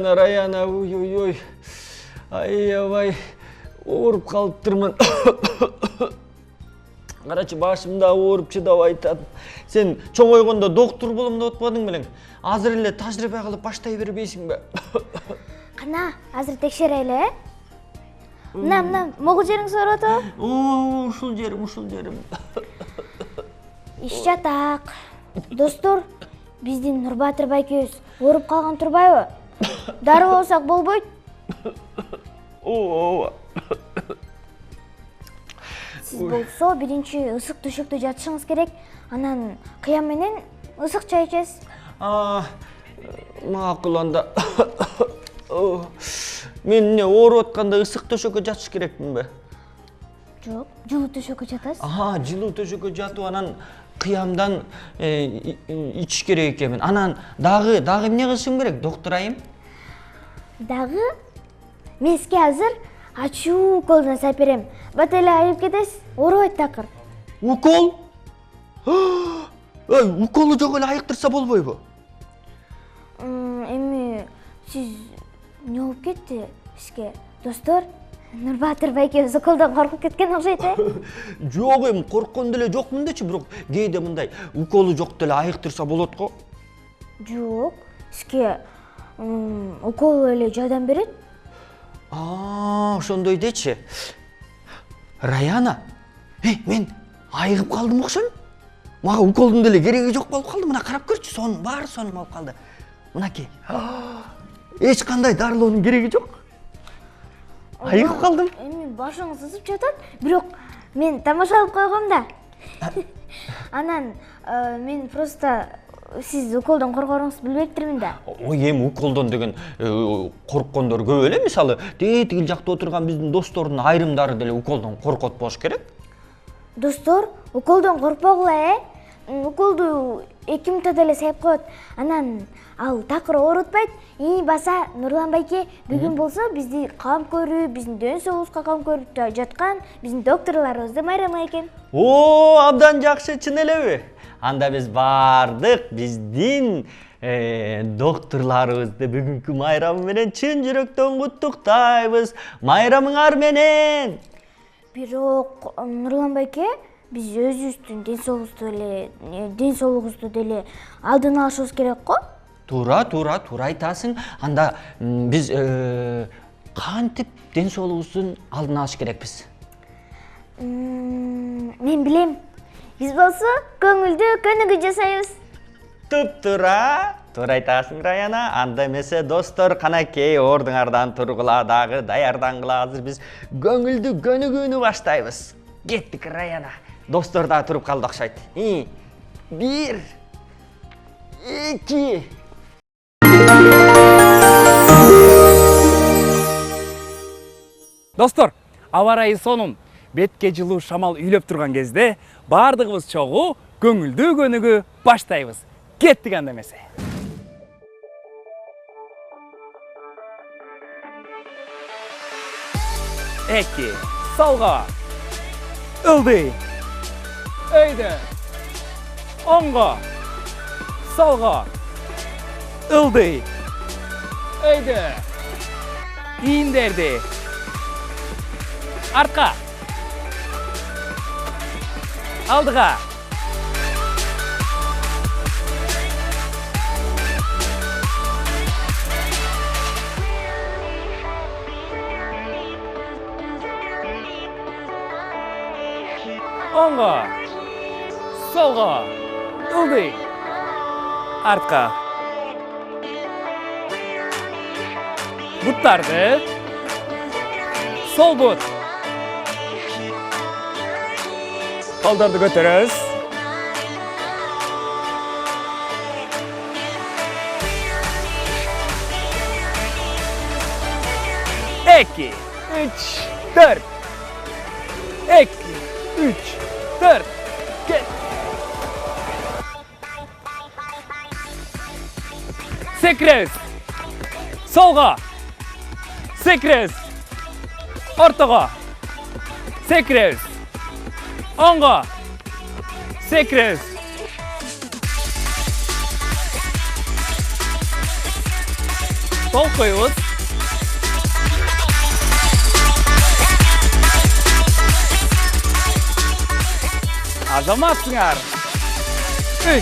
Rayana, uy. Aябай, ооруп калыптырмын. Карачы, башымда ооруп чыдабай атат. Сен чоң ойгондо доктор болом деп атпадың белең? Азыр эле тажрыйба кылып баштай бербейсиңби? Кана, азыр текшерели, э? Мына, могул жериң сооруп атабы? Ушул жерим. Иш жатак. Достор, биздин Нурбатыр байкебиз ооруп калган турбайбы? Дароо болсак болбойт. Ооба. Сиз болсо биринчи ысык төшөктө жатышыңыз керек, анан кыям менен ысык чай ичесиз. Макул анда. Мен эмне ооруп атканда ысык төшөккө жатыш керекминби? Жок, жылуу төшөккө жатасыз. Жылуу төшөккө жатып анан кыямдан ичиш керек экенмин. Анан дагы эмне кылышым керек, доктор айым? Дагы мен сизге азыр ачуу уколдон жасап берем. Бат эле айып кетесиз, оорубайт такыр. Укол? Уколу жок эле айыктырса болбойбу? Эми сиз эмне болуп кетти сизге? Достор, Нурбатыр байкебиз уколдон коркуп кеткен окшойт, э? Жок, эми корккон деле жокмун дечи, бирок кээде мындай уколу жок деле айыктырса болот го. Жок, сизге укол эле жардам берет. Ошондой дечи. Раяна, мен айыгып калдым окшойм. Мага уколдун деле кереги жок болуп калды. Мына карап көрчү, сонун баары сонун болуп калды. Мынакей. Эч кандай дарылоонун кереги жок. Айыгып калдым. Эми башыңыз ысып жатат, бирок мен тамашалап койгом да. Анан мен просто сиз уколдон коргооруңузду билбептирмин да. Ой, эми уколдон деген корккондор көп эле. Мисалы, тигил жакта отурган биздин достордун айрымдары деле уколдон коркот болуш керек. Достор, уколдон коркпогула, э? Уколду 2 мүнөттө эле сайып коет. Анан ал такыр оорутпайт. Баса Нурлан байке бүгүн болсо бизди кам көрүп, биздин ден соолугубузга кам көрүп жаткан биздин докторлорубузду майрамай экен. Абдан жакшы, чын элеби? Анда биз бардык биздин докторлорубузду бүгүнкү майрамы менен чын жүрөктөн куттуктайбыз. Майрамыңар менен. Бирок Нурлан байке, биз өзүбүздүн ден соолугубузду деле алдын алышыбыз керек го? Туура айтасың. Анда биз кантип ден соолугубуздун алдын алыш керекпиз? Мен билем. Биз болсо көңүлдүү көнүгүү жасайбыз. Туура айтасың, Раяна. Анда эмесе достор, канакей ордуңардан тургула, дагы даярдангыла. Азыр биз көңүлдүү көнүгүүнү баштайбыз. Кеттик, Раяна. Достор да туруп калды окшойт. 1, 2. Достор, аба ырайы сонун, бетке жылуу шамал үйлөп турган кезде бардыгыбыз чогуу көңүлдүү көнүгүү баштайбыз. Кеттик анда эмесе. Эки, солго. Ылдый. Өйдө. Оңго. Солго. Ылдый. Өйдө. Ийиндерди. Артка. Алдыга. Оңго. Солго. Ылдый. Артка. Буттарды. Сол бут. Колдорду көтөрөбүз. Эки, үч, төрт. Эки, үч, төрт. Кет. Секиребиз. Солго. Секиребиз. Ортого. Секиребиз. Оңго. Секиребиз. стол коебуз. Азаматсыңар. 3.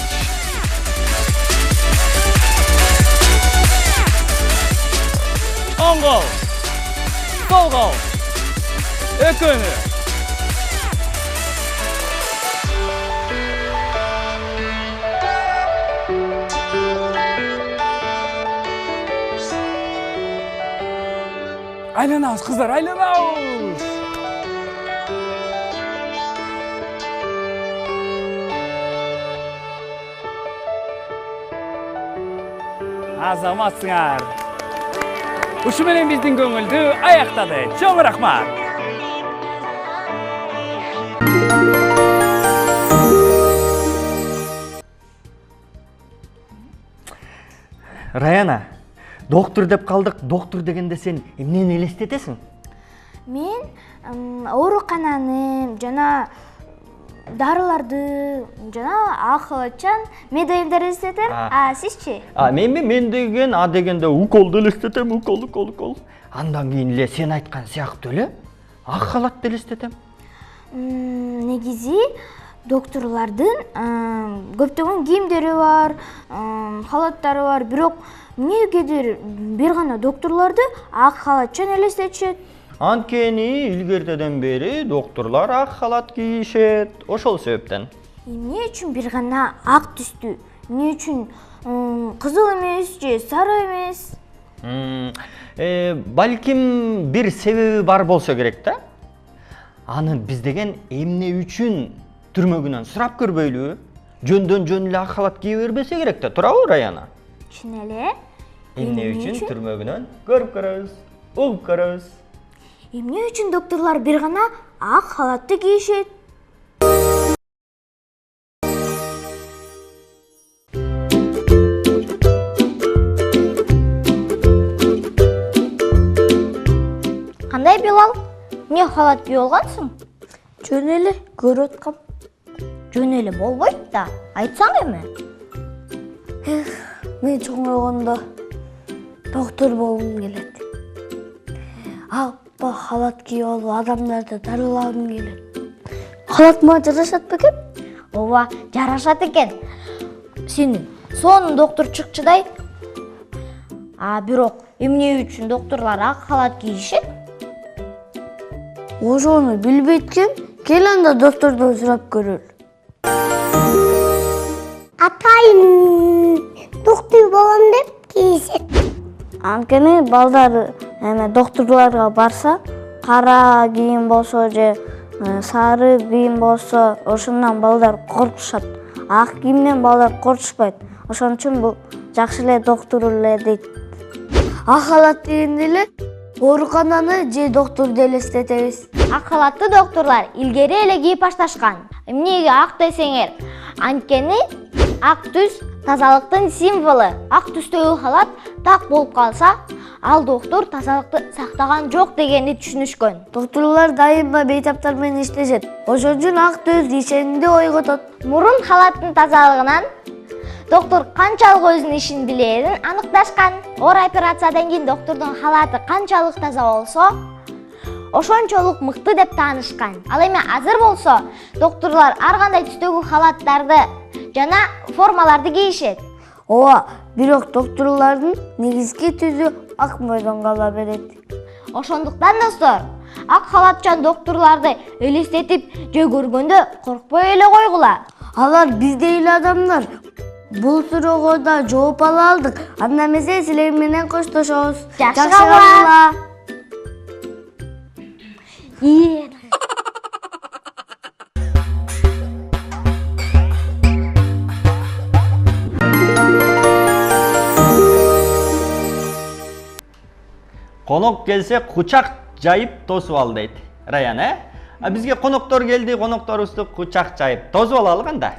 Оң қол. Сол қол. Өкөні. Айланабыз, қыздар, айланабыз. Азаматсыңар. Ушу менен биздин көңүлдү аяктады. Чоң рахмат. Раяна, доктор деп калдык. Доктор дегенде сен эмнени элестетесиң? Мен оорукананы жана дарыларды жана ак халатчан медалдар элестетем. Сизчи? Мен деген дегенде уколду элестетем, укол. Андан кийин эле сен айткан сыяктуу эле ак халатты элестетем. Негизи докторлардын көптөгөн кийимдери бар, халаттары бар, бирок эмнегедир бир гана докторлорду ак халатчан элестетишет. Анткени илгертеден бери докторлор ак халат кийишет. Ошол себептен. Эмне үчүн бир гана ак түстүү? Эмне үчүн кызыл эмес же сары эмес? Балким бир себеби бар болсо керек да. Аны биз деген эмне үчүн түрмөгүнөн сурап көрбөйлүбү? Жөндөн жөн эле ак халат кие бербесе керек да, туурабы Раяна? Чын эле? Эмне үчүн түрмөгүнөн көрүп көрөбүз, угуп көрөбүз. Эмне үчүн докторлор бир гана ак халатты кийишет? Кандай Билал? Эмне халат кийип алгансың? Жөн эле көрүп аткам. Жөн эле болбойт да. Айтсаң эми? Мен чоңойгондо доктор болгум келет. Аппа халат кийип алып адамдарды дарылагым келет. Халат мага жарашат бекен? Ооба, жарашат экен. Сен сонун доктор чыкчыдай. Бирок эмне үчүн докторлор ак халат кийишет? Ошону билбейт экен. Кел анда доктордон сурап көрөлү. Атайын доктор болом деп кийишет. Анткени балдар докторлорго барса, кара кийим болсо же сары кийим болсо, ошондон балдар коркушат. Ак кийимден балдар коркушпайт. Ошон үчүн бул жакшы эле доктор эле дейт. Ак халат дегенде эле оорукананы же докторду элестетебиз. Ак халатты докторлор илгери эле кийип башташкан. Эмнеге ак десеңер? Анткени ак түс тазалыктын символу. Ак түстөгү халат так болуп калса, ал доктор тазалыкты сактаган жок дегенди түшүнүшкөн. Докторлор дайыма бейтаптар менен иштешет. Ошон үчүн ак түс ишенимди ойготот. Мурун халаттын тазалыгынан доктор канчалык өзүнүн ишин билерин аныкташкан. Оор операциядан кийин доктордун халаты канчалык таза болсо, ошончолук мыкты деп таанышкан. Ал эми азыр болсо докторлор ар кандай түстөгү халаттарды жана формаларды кийишет. Ооба, бирок докторлордун негизги түзү ак мойдон кала берет. Ошондуктан достор, ак халатчан докторлорду элестетип же көргөндө коркпой эле койгула. Алар биздей эле адамдар. Бул суроого да жооп ала алдык. Анда эмесе силер менен коштошобуз. Жакшы кабыл. Конок келсе кучак жайып тосуп ал дейт. Раяна, бизге коноктор келди, конокторубузду кучак жайып тосуп алалы кандай?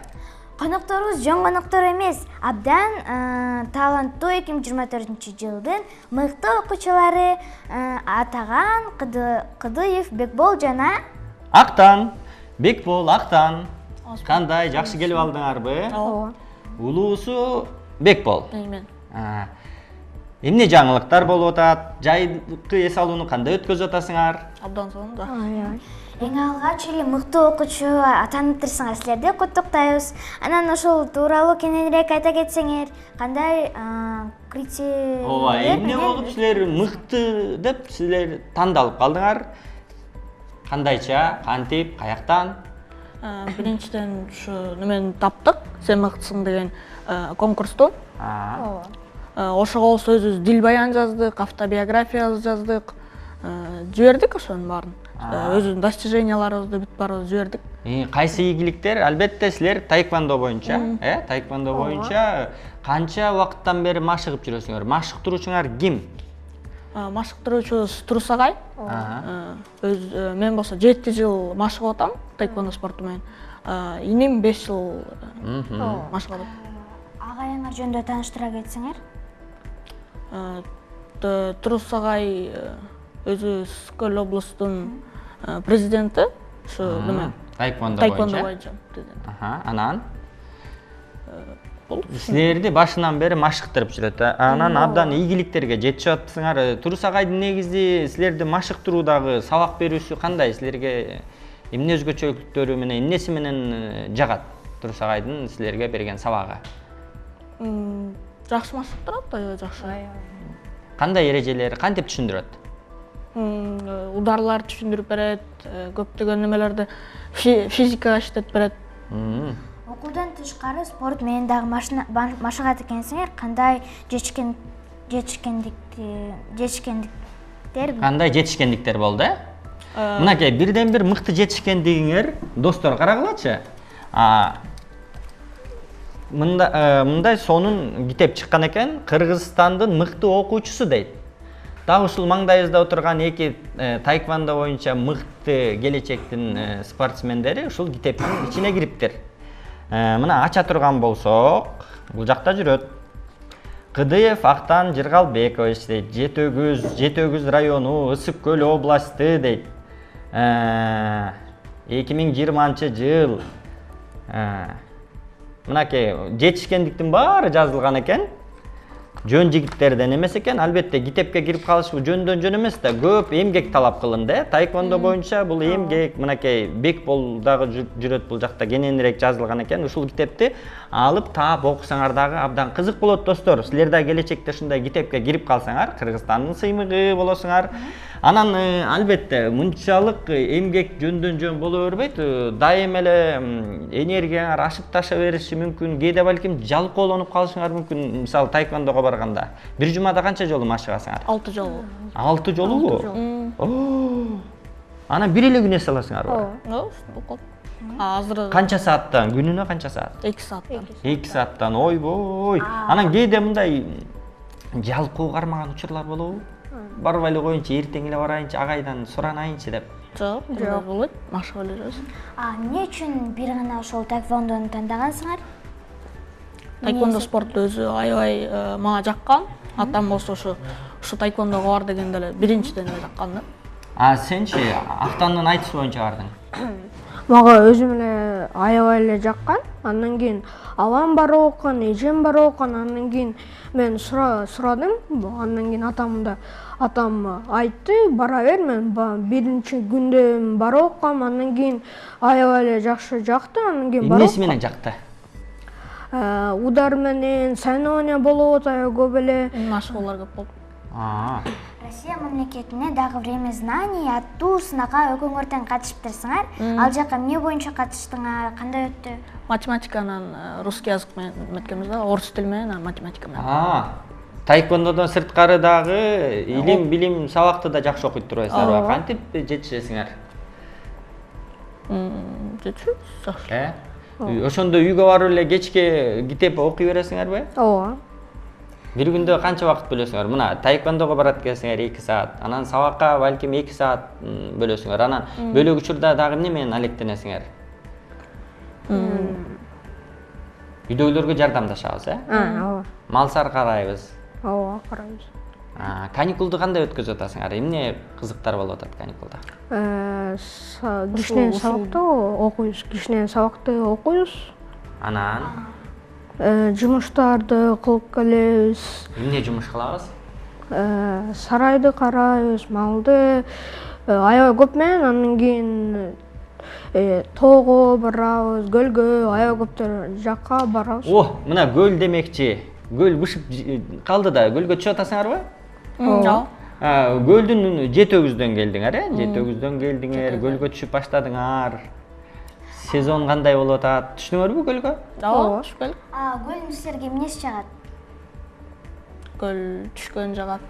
Конокторубуз жөн коноктор эмес, абдан таланттуу 2024-жылдын мыкты окуучулары Атаган Кыдыев Бекбол жана Актан, Бекбол, Актан. Кандай, жакшы келип алдыңарбы? Ооба. Улуусу Бекбол. Эмне жаңылыктар болуп атат? Жайкы эс алууну кандай өткөзүп атасыңар? Абдан сонун жакшы. Эң алгач эле мыкты окуучу атаныптырсыңар силерди куттуктайбыз. Анан ошол тууралуу кененирээк айта кетсеңер, кандай критерий? Ооба, эмне болуп силер мыкты деп силер тандалып калдыңар? Кандайча, кантип, каяктан? Биринчиден ушу немени таптык, сен мыктысың деген конкурсту. Ошого болсо өзүбүз дил баян жаздык, автобиография жаздык, жибердик ошонун баарын. Өзүбүздүн достиженияларыбызды бүт баарыбызды жибердик. Кайсы ийгиликтер? Албетте силер таэквондо боюнча, таэквондо боюнча канча убакыттан бери машыгып жүрөсүңөр? Машыктыруучуңар ким? Машыктыруучубуз Турусагай. Мен болсо 7 жыл машыгып атам таэквондо спорту менен. Иним 5 жыл машыгып атат. Агайыңар жөнүндө тааныштыра кетсеңер? Турусагай өзү Скөл облустун президенти, ушу неме? Таэквондо боюнча. Анан силерди башынан бери машыктырып жүрөт. Анан абдан ийгиликтерге жетишип атсыңар. Турусагайдын негизи силерди машыктыруудагы сабак берүүсү кандай? Силерге эмне өзгөчөлүктөрү менен, эмнеси менен жагат Турусагайдын силерге берген сабагы? Жакшы машыктырат, аябай жакшы. Кандай эрежелери, кантип түшүндүрөт? Ударлар түшүндүрүп берет, көптөгөн немелерди физикага иштетип берет. Окуудан тышкары спорт менен дагы машыгат экенсиңер, кандай жетишкендиктер? Кандай жетишкендиктер болду, Мынакей бирден бир мыкты жетишкендигиңер, достор карагылачы. Мындай сонун китеп чыккан экен, Кыргызстандын мыкты окуучусу дейт. Дагы ушул маңдайыбызда отурган эки таэквондо боюнча мыкты келечектин спортсмендери ушул китептин ичине кириптир. Мына ача турган болсок, бул жакта жүрөт. Кыдыев Актан Жыргалбекович дейт. Жетөгүз району, Ысык Көл областы дейт. 2020 жыл. Мынакей жетишкендиктин баары жазылган экен. Жөн жигиттерден эмес экен, албетте китепке кирип калыш жөндөн жөн эмес да, көп эмгек талап кылынды. Таэквондо боюнча бул эмгек, мынакей бекбол дагы жүрөт бул жакта кененирээк жазылган экен. Ушул китепти алып таап окусаңар дагы абдан кызык болот достор. Силер да келечекте ушундай китепке кирип калсаңар, Кыргызстандын сыймыгы болосуңар. Анан албетте мынчалык эмгек жөндөн жөн боло бербейт. Дайым эле энергияңар ашып таша бериши мүмкүн. Кээде балким жалкоолонуп калышыңар мүмкүн. Мисалы таэквондого барганда. Бир жумада канча жолу машыгасыңар? 6 жолу. 6 жолубу? Анан бир эле күн эс аласыңарбы? Азыр Канча сааттан? Күнүнө канча саат? 2 сааттан. 2 сааттан. Ойбой. Анан кээде мындай жалкоо кармаган учурлар болобу? Барып эле коеюнчу, эртең эле барайынчы, агайдан суранайынчы деп. Жок, болот. Машыгып эле жүрөсүң. Эмне үчүн бир гана ошол таэквондону тандагансыңар? Таэквондо спорту өзү аябай мага жаккан. Атам болсо ушу таэквондого бар дегенде эле биринчиден эле жаккан да. Сенчи Актандын айтышы боюнча бардың? Мага өзүм эле аябай эле жаккан. Андан кийин алам барып окуган, эжем барып окуган. Андан кийин мен сурадым. Андан кийин атам айтты, бара бер. Мен биринчи күндө барып окугам. Андан кийин аябай эле жакшы жакты. Андан кийин барып. Эмнеси менен жакты? Удар менен соревнования болуп атат, көп эле Машыгуулар көп болду. Россия мамлекетине дагы время знаний аттуу сынакка экөөңөр тең катышыптырсыңар. Ал жака эмне боюнча катыштыңар, кандай өттү? Математиканан русский язык менен өткөнбүз да, орус тили менен, математика менен. Таэквондодон сырткары дагы илим, билим сабакты да жакшы окуйт турбайсыңарбы? Кантип жетишесиңер? Жетишебиз жакшы. Ошондо үйгө барып эле кечке китеп окуй бересиңерби? Ооба. Бир күндө канча убакыт бөлөсүңөр? Мына таэквондого барат келсеңер 2 саат, анан сабакка балким 2 саат бөлөсүңөр. Анан бөлөк учурда дагы эмне менен алектенесиңер? Үйдөгүлөргө жардамдашабыз, Ооба. Мал сар карайбыз. Ооба, карайбыз. Каникулду кандай өткөзүп атасыңар? Эмне кызыктар болуп атат каникулда? Кичинен сабакты окуйбуз. Анан Жумуштарды кылып келебиз. эмне жумуш кылабыз? сарайды карайбыз, малды аябай көп менен, андан кийин тоого барабыз, көлгө, аябай көптөр жакка барабыз. О, мына көл демекчи. Көл бышып калды да, көлгө түшүп атасыңарбы? Жок. Көлдүн Жетөгүздөн келдиңер, Жетөгүздөн келдиңер, көлгө түшүп баштадыңар. Сезон кандай болуп атат? Түшүнүңөрбү көлгө? Ооба, түшүп келдик. Көлдүн силерге эмнеси жагат? Көл түшкөн жагат.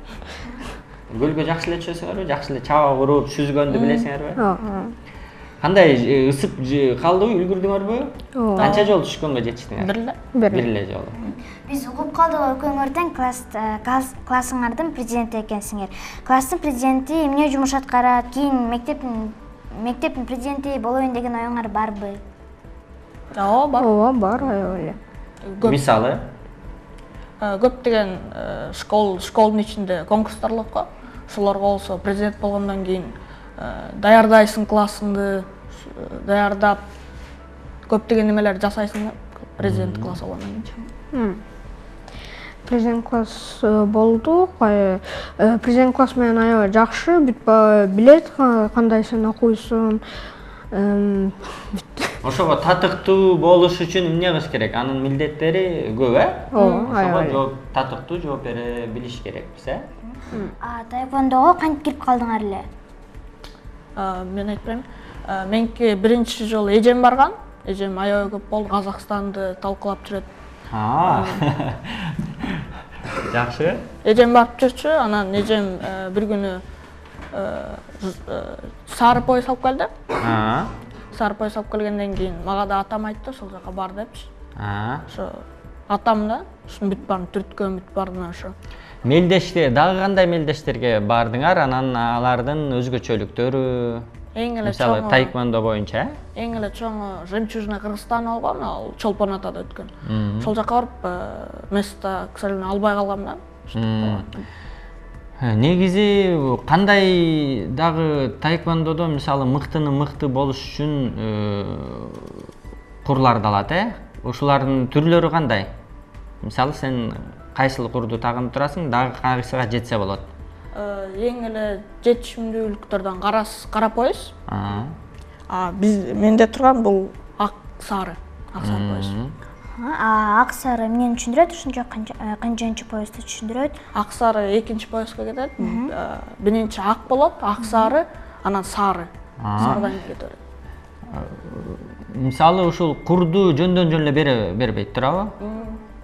Көлгө жакшы эле түшөсүңөрбү? Жакшы эле чаба куруп, сүзгөндү билесиңерби? Ооба. Кандай ысып калдыбы, үлгүрдүңөрбү? Канча жолу түшкөнгө жетиштиңер? Бир эле. Бир эле жолу. Биз угуп калдык, экөөңөрдөн классыңардын президенти экенсиңер. Класстын президенти эмне жумуш аткарат? Кийин мектептин президенти болоюн деген оюңар барбы? Ооба, бар. Ооба, бар аябай эле. Мисалы? Көптөгөн школдун ичинде конкурстар болот го. Ошолорго болсо президент болгондон кийин даярдайсың классыңды, даярдап көптөгөн немелер жасайсың президент класс болгондон кийин. Президент класс болдук. Президент класс менен аябай жакшы, билет кандай сен окуйсуң. Ошого татыктуу болуш үчүн эмне кылыш керек? Анын милдеттери көп, Ооба, аябай. Ошого татыктуу жооп бере билиш керекпиз, Таэквондого кантип кирип калдыңар эле? Мен айтпайм. Меники биринчи жолу эжем барган. Эжем аябай көп болду, Казакстанды талкуулап жүрөт. Жакшы. Эжем барып жүрчү, анан эжем бир күнү сары пояс алып келди. Сары пояс алып келгенден кийин мага да атам айтты, ошол жака бар депчи. Ошо атам да ушуну бүт барын түрткөн, бүт барын ошо. Мелдештер, дагы кандай мелдештерге бардыңар? Анан алардын өзгөчөлүктөрү, Эң эле мисалы чоңу, таэквондо боюнча, эң эле чоңу Жемчужина Кыргызстан болгон, ал чолпонатада өткөн. Ошол жака барып место, к сожалению, албай калгам да. Негизи кандай дагы таэквондодо мисалы мыктыны мыкты болуш үчүн курларды алат, Ушулардын түрлөрү кандай? Мисалы сен кайсыл курду тагынып турасың, дагы кайсыга жетсе болот? Эң эле жетишимдүүлүктөрдөн кара пояс. Менде турган бул ак сары пояс. Ак сары эмнени түшүндүрөт? Ушунча канчанчы поясты түшүндүрөт? Ак сары экинчи пояска кетет. Биринчи ак болот, ак сары, анан сары. Сарыдан кийин кетет. Мисалы ушул курду жөндөн жөн эле бербейт турабы?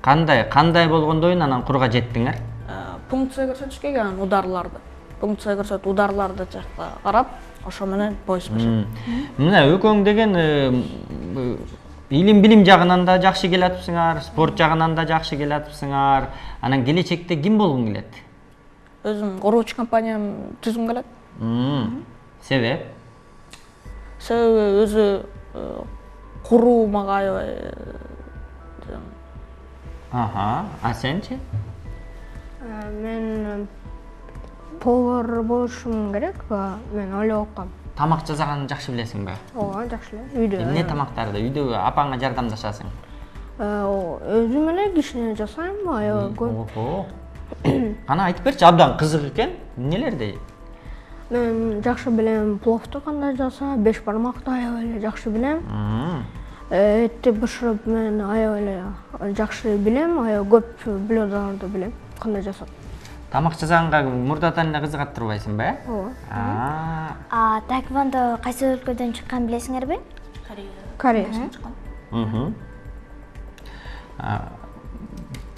Кандай болгондойун анан курга жеттиңер? Пункция көрсөтүшкө анан ударларды. Пункция көрсөтүп ударларды жакта карап, ошо менен пояс башат. Мына экөөң деген илим-билим жагынан да жакшы келатыпсыңар, спорт жагынан да жакшы келатыпсыңар. Анан келечекте ким болгуң келет? Өзүм курууучу компаниям түзгүм келет. Себеп? Себеби өзү куруу мага аябай. А сенчи? Мен повар болушум керек, мен ойлоп аткам. Тамак жасаганды жакшы билесиңби? Ооба, жакшы эле. Үйдө. Эмне тамактарды? Үйдө апаңа жардамдашасың? Өзүм эле кичине жасайм, аябай көп. Кана айтып берчи, абдан кызык экен. Эмнелерди? Мен жакшы билем пловду кандай жаса, 5 бармакты аябай эле жакшы билем. Этти бышырып мен аябай эле жакшы билем, аябай көп блюдаларды билем, кандай жасап. Тамак жасаганга мурдадан эле кызыгат турбайсыңбы? Ооба. Таэквондо кайсы өлкөдөн чыккан билесиңерби? Корея.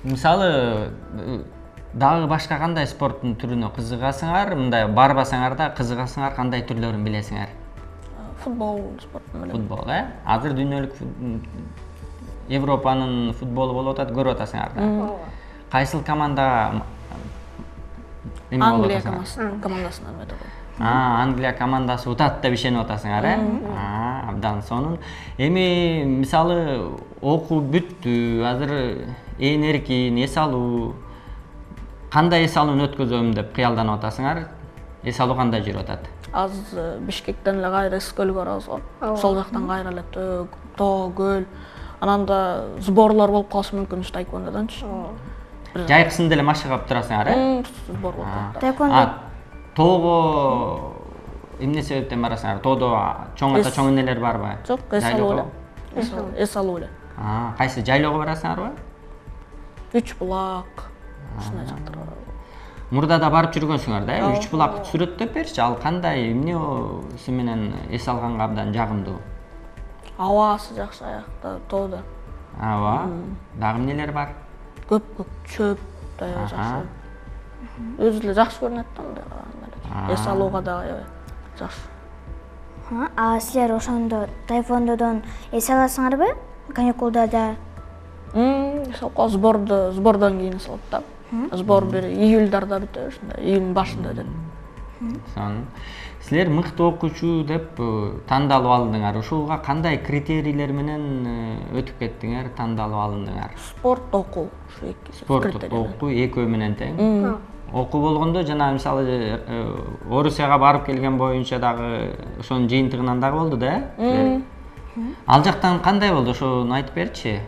Мисалы дагы башка кандай спорттун түрүнө кызыгасыңар? Мындай барбасаңар да кызыгасыңар, кандай түрлөрүн билесиңер? Футбол спортун билем. Футбол, Азыр дүйнөлүк Европанын футболу болуп атат, көрүп атасыңар да. Кайсыл командага Англия командасынан өтөт. Англия командасы утат деп ишенип атасыңар, Абдан сонун. Эми мисалы окуу бүттү, азыр ээн эркин эс алуу, кандай эс алууну өткөзөм деп кыялданып атасыңар? Эс алуу кандай жүрүп атат? Азыр Бишкектен эле кайра Эскөлгө барабыз го. Ошол жактан кайра эле тоо, көл. Анан да сборлор болуп калышы мүмкүн таэквондодончу. Жайкысын деле машык кылып турасыңар, сбор болуп. Таеквондо. Тоого эмне себептен барасыңар? Тоодо чоң ата чоң энелер барбы? Жок, эс алуу эле. Эс алуу эле. Кайсы жайлоого барасыңарбы? Үч булак. Ушундай жактарга. Мурда да барып жүргөнсүңөр да? Үч булакты сүрөттөп берчи. Ал кандай, эмне менен эс алганга абдан жагымдуу? Абасы жакшы аякта, тоодо. Ооба. Дагы эмнелер бар? Көп чөп да жакшы. Өзү эле жакшы көрүнөт да мындай караганда. Эс алууга да аябай жакшы. Силер ошондо таеквондодон эс аласыңарбы? Каникулдарда? Эс алып сбордон кийин эс алат да. Сбор бир июльдарда бүтөт, ушундай июльдүн башында өтөт. Силер мыкты окуучу деп тандалып алдыңар. Ушуга кандай критерийлер менен өтүп кеттиңер, тандалып алындыңар? Спорт, окуу, ушу эки. Спорт, окуу экөө менен тең. Окуу болгондо жана мисалы Орусияга барып келген боюнча дагы ошонун жыйынтыгынан дагы болду да? Ал жактан кандай болду? Ошону айтып берчи.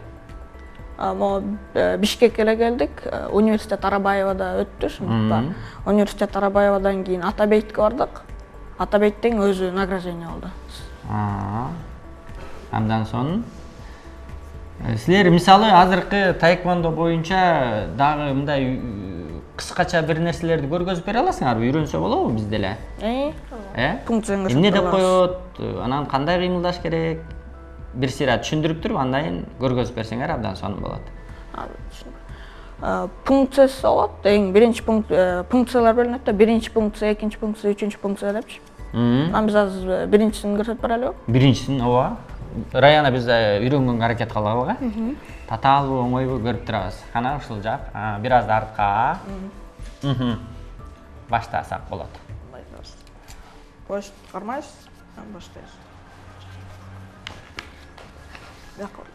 Бишкекке эле келдик. Университет Арабаевада өттү ушунда. Университет Арабаевадан кийин Атабейтке бардык. Атабейттен өзү награждение алды. Андан соң силер мисалы азыркы таеквондо боюнча дагы мындай кыскача бир нерселерди көргөзүп бере аласыңарбы? Үйрөнсө болобу биз деле? Пункцияңыз. Эмне деп коет? Анан кандай кыймылдаш керек? Бир сыйра түшүндүрүп туруп, андан көргөзүп берсеңер абдан сонун болот. Пункциясы болот. Эң биринчи пункциялар бөлүнөт да. Биринчи пункция, экинчи пункция, үчүнчү пункция депчи. Биз азыр биринчисин көрсөтүп берели. Биринчисин, ооба. Раяна биз үйрөнгөнгө аракет кылабы? Татаалбы, оңойбу көрүп турабыз. Кана ушул жак. Бир аз да артка. Баштасак болот. Бош кармайсыз, баштайсыз. D'accord.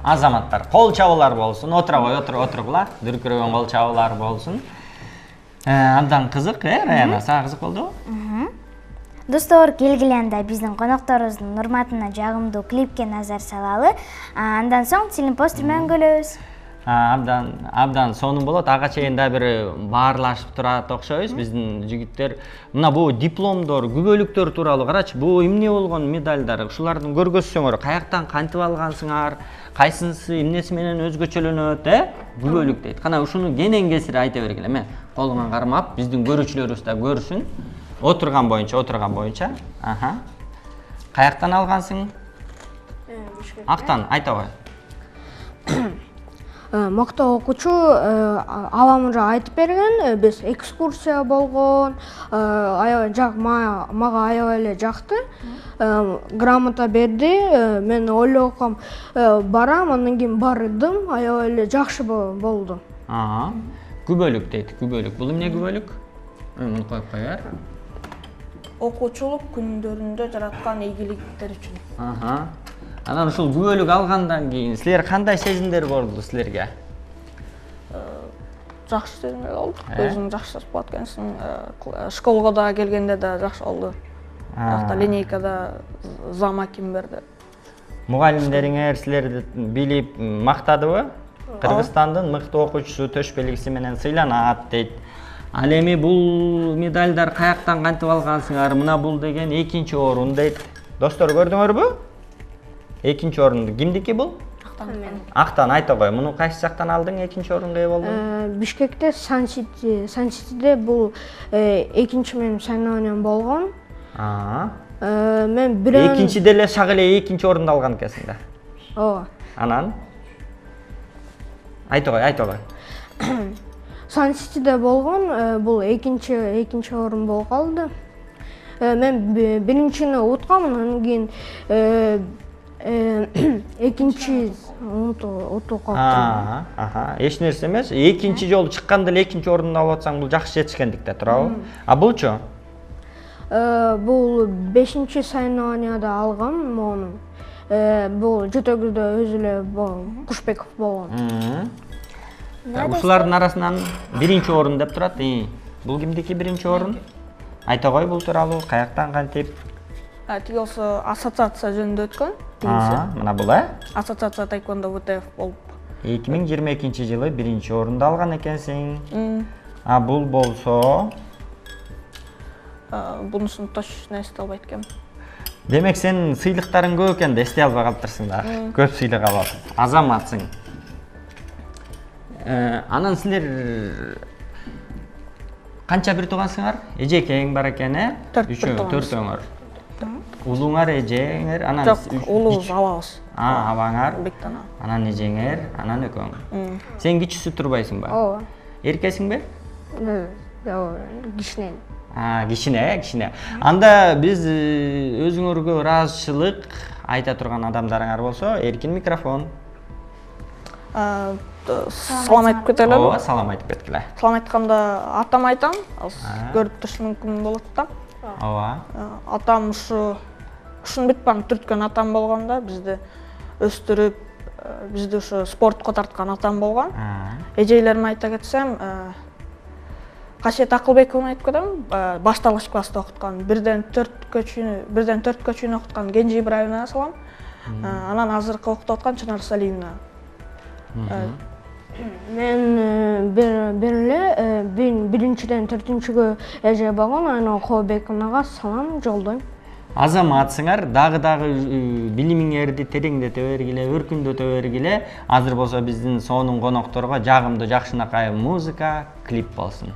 Азаматтар, кол чабуулар болсун, отура кой, отургула. Дүркүрөгөн кол чабуулар болсун. Абдан кызык, Раяна, сага кызык болдубу? Достор, келгиле анда биздин конокторубуздун урматына жагымдуу клипке назар салалы. Андан соң телепост өңгөлөбүз. Абдан сонун болот. Ага чейин да бир баарлашып турат окшойбуз. Биздин жигиттер мына бул дипломдор, күбөлүктөр тууралуу карачы. Бул эмне болгон медальдар? Ушуларды көргөзсөңөр, каяктан кантип алгансыңар? Кайсынысы эмнеси менен өзгөчөлөнөт, күбөлүк дейт. Кана ушуну кенен кесири айта бергиле. Мен колуңан кармап, биздин көрүүчүлөрүбүз да көрсүн. Отурган боюнча. Каяктан алгансың? Актан, айта кой. Мыкты окуучу абам уже айтып берген, биз экскурсия болгон, мага аябай эле жакты. Грамота берди, мен ойлогом барам, андан кийин бардым, аябай эле жакшы болду. Күбөлүк дейт, күбөлүк. Бул эмне күбөлүк? Муну коюп коер. Окуучулук күндөрүндө жараткан ийгиликтер үчүн. Анан ушул күбөлүк алгандан кийин силер кандай сезимдер болду силерге? Жакшы сезимдер болду. Өзүң жакшы жазып калат экенсиң. Школго да келгенде да жакшы болду. Жакта линейкада зама ким берди. Мугалимдериңер силерди билип мактадыбы? Кыргызстандын мыкты окуучусу төш белгиси менен сыйланат дейт. Ал эми бул медальдар каяктан кантип алгансыңар? Мына бул деген 2-нчи орун дейт. Достор, көрдүңөрбү? 2-нчи орунду кимдики бул? Актан айта кой. Муну кайсы жактан алдың? 2-нчи орунга ээ болдуң? Бишкекте Сан-Ситиде бул 2-нчи менин соревнованиям болгон. Мен бирөө 2-нчи деле шак эле 2-нчи орунду алган экенсиң да. Ооба. Анан айта кой. Сан-Ситиде болгон, бул 2-нчи орун болуп калды. Мен биринчини уткам, андан кийин экинчи утуп калдым. Эч нерсе эмес. 2-нчи жолу чыкканда эле 2-нчи орунду алып атсаң, бул жакшы жетишкендик да, туурабы? Булчу? Бул 5-нчи соревнованияда алгам, мону. бул жетегибизде өзү эле Кушбеков болгон. Ушулардын арасынан биринчи орун деп турат. Бул кимдики биринчи орун? Айта кой бул тууралуу, каяктан кантип? Тиги болсо ассоциация жөнүндө өткөн. Мына бул Ассоциация таеквондо ВТФ болуп. 2022-жылы биринчи орунду алган экенсиң. Бул болсо Бунусун точно эсте албайт экенмин. демек сен сыйлыктарың көп экен да эстей албай калыптырсың да. Көп сыйлык аласың. Азаматсың. Анан силер канча бир туугансыңар? Эжекең бар экен, төртөөңөр. Улуңар, эжеңер, анан улуу абабыз. Абаңар, Бектана. анан эжеңер, анан экөөң. Сен кичүүсү турбайсың ба? Ооба. Эркесиң бе? Кичинен. Кичине. Анда биз өзүңөргө ыраазычылык айта турган адамдарыңар болсо, эркин микрофон. Салам айтып кетелби? Ооба, салам айтып кеткиле. Салам айтканда атам айтам, көрүп туруш мүмкүн болот да. Ооба. Атам ушун бүт баарын түрткөн атам болгондо, бизди өстүрүп, бизди ушу спортко тарткан атам болгон. Эжейлериме айта кетсем, Кашет Акылбековну айтып кетем, башталгыч класста окуткан, 1-4 чейин окуткан Кенже Ибраевна салам. Анан азыркы окутуп аткан Чынар Салиевна. Мен биринчиден 4-чүгө эже болгон Айнур Кобековнага салам жолдойм. Азаматсыңар, дагы билимиңерди тереңдете бергиле, өркүндөтө бергиле. Азыр болсо биздин сонун конокторго жагымдуу жакшынакай музыка, клип болсун.